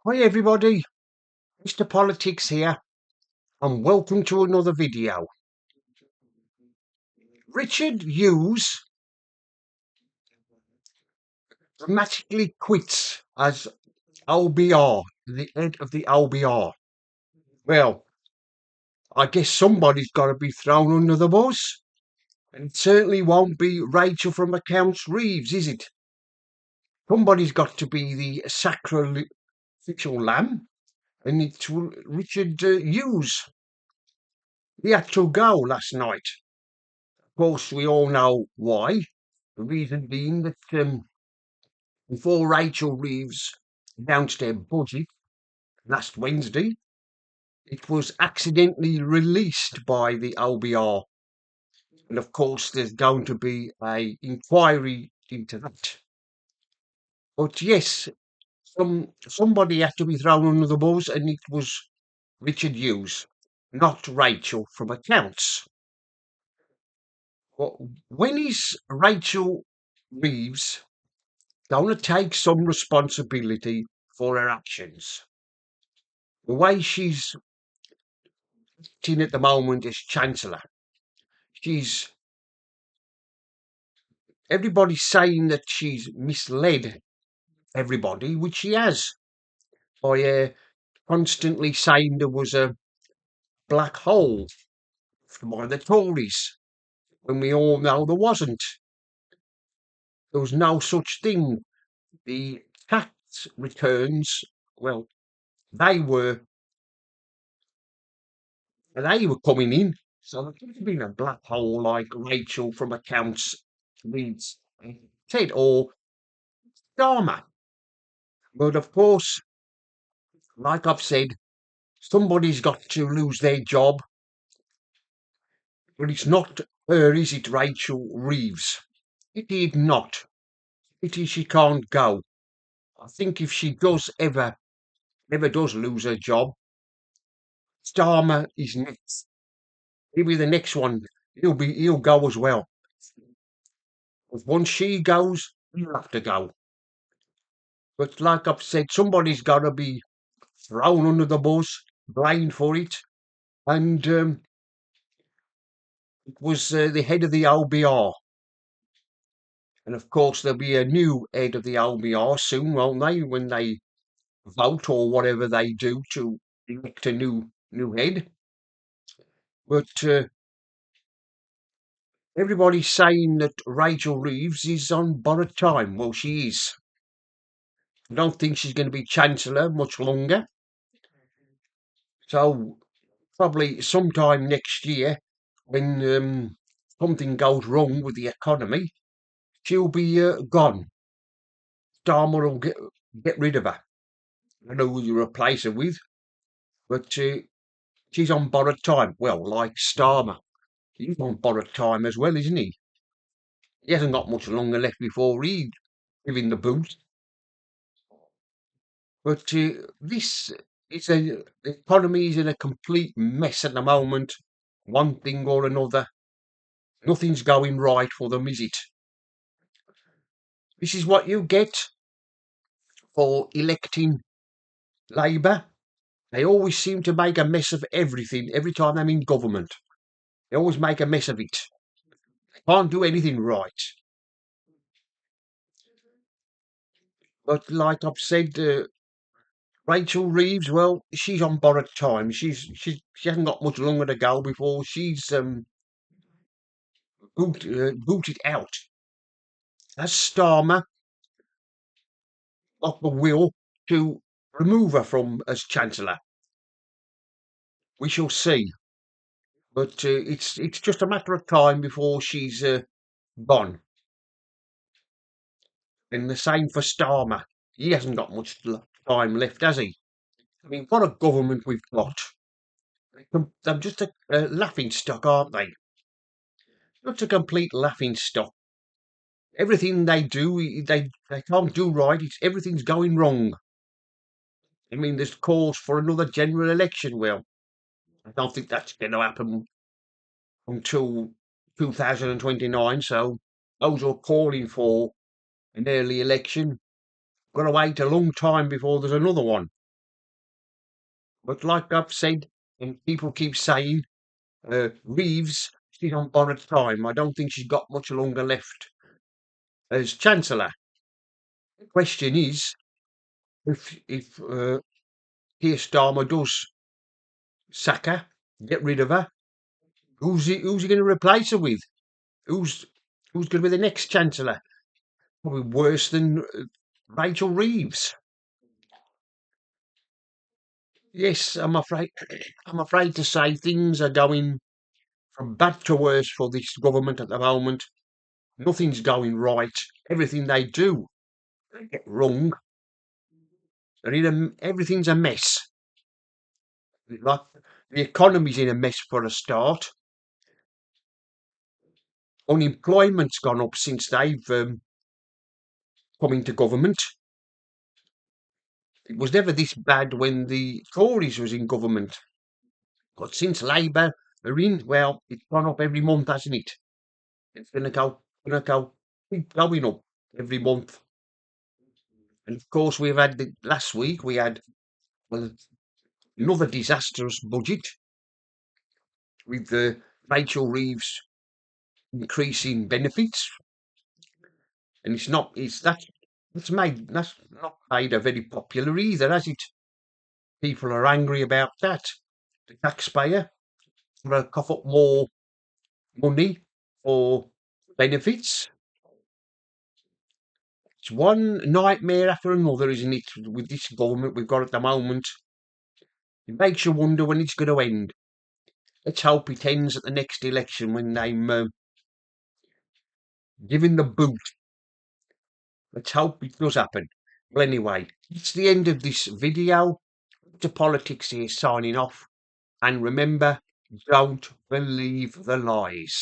Hi everybody, Mr. Politics here, and welcome to another video. Richard Hughes dramatically quits as OBR, the head of the OBR. Well, I guess somebody's got to be thrown under the bus, and it certainly won't be Rachel from Accounts Reeves, is it? Somebody's got to be the sacrificial lamb, and it's Richard Hughes. He had to go last night. Of course, we all know why. The reason being that before Rachel Reeves announced her budget last Wednesday, it was accidentally released by the OBR. And of course, there's going to be an inquiry into that. But yes, somebody had to be thrown under the bus, and it was Richard Hughes, not Rachel from Accounts. But when is Rachel Reeves going to take some responsibility for her actions? The way she's acting at the moment as Chancellor, she's everybody's saying that she's misled everybody, which she has, by constantly saying there was a black hole by the Tories, when we all know there wasn't. There was no such thing. The tax returns, well, they were coming in. So there could have been a black hole like Rachel from Accounts reads said, or Dharma. But of course, like I've said, somebody's got to lose their job. But it's not her, is it, Rachel Reeves? It is not. It is she can't go. I think if she does ever does lose her job, Starmer is next. He'll be the next one. He'll go as well. But once she goes, he'll have to go. But like I've said, somebody's got to be thrown under the bus, blamed for it. And it was the head of the OBR. And of course, there'll be a new head of the OBR soon, won't they? When they vote or whatever they do to elect a new head. But everybody's saying that Rachel Reeves is on borrowed time. Well, she is. I don't think she's going to be Chancellor much longer. So probably sometime next year, when something goes wrong with the economy, she'll be gone. Starmer will get rid of her. I don't know who you replace her with, but she's on borrowed time. Well, like Starmer, he's on borrowed time as well, isn't he? He hasn't got much longer left before he'd give in the boot. But this is the economy is in a complete mess at the moment. One thing or another, nothing's going right for them, is it? This is what you get for electing Labour. They always seem to make a mess of everything every time I'm in government. They always make a mess of it. They can't do anything right. But like I've said, Rachel Reeves, well, she's on borrowed time. She hasn't got much longer to go before she's booted out. Has Starmer got the will to remove her from as Chancellor? We shall see. But it's just a matter of time before she's gone. And the same for Starmer. He hasn't got much time left, has he? I mean, what a government we've got. They're just a laughing stock, aren't they? Just a complete laughing stock. Everything they do, they can't do right. Everything's going wrong. I mean, there's calls for another general election. Well, I don't think that's going to happen until 2029. So those who are calling for an early election got to wait a long time before there's another one. But like I've said, and people keep saying, Reeves, she's on borrowed time. I don't think she's got much longer left as Chancellor. The question is, if Keir Starmer does sack her, get rid of her, who's he going to replace her with? Who's who's going to be the next Chancellor? Probably worse than Rachel Reeves. Yes, I'm afraid to say things are going from bad to worse for this government at the moment. Nothing's going right. Everything they do, they get wrong. Everything's a mess. Like the economy's in a mess for a start. Unemployment's gone up since they've come into government. It was never this bad when the Tories was in government. But since Labour are in, well, it's gone up every month, hasn't it? It's gonna go, keep going up every month. And of course, last week we had well, another disastrous budget with the Rachel Reeves increasing benefits, and that's not made her very popular either, has it? People are angry about that. The taxpayer will cough up more money for benefits. It's one nightmare after another, isn't it? With this government we've got at the moment, it makes you wonder when it's going to end. Let's hope it ends at the next election when they're giving the boot. Let's hope it does happen. Well, anyway, it's the end of this video. To Politics here signing off. And remember, don't believe the lies.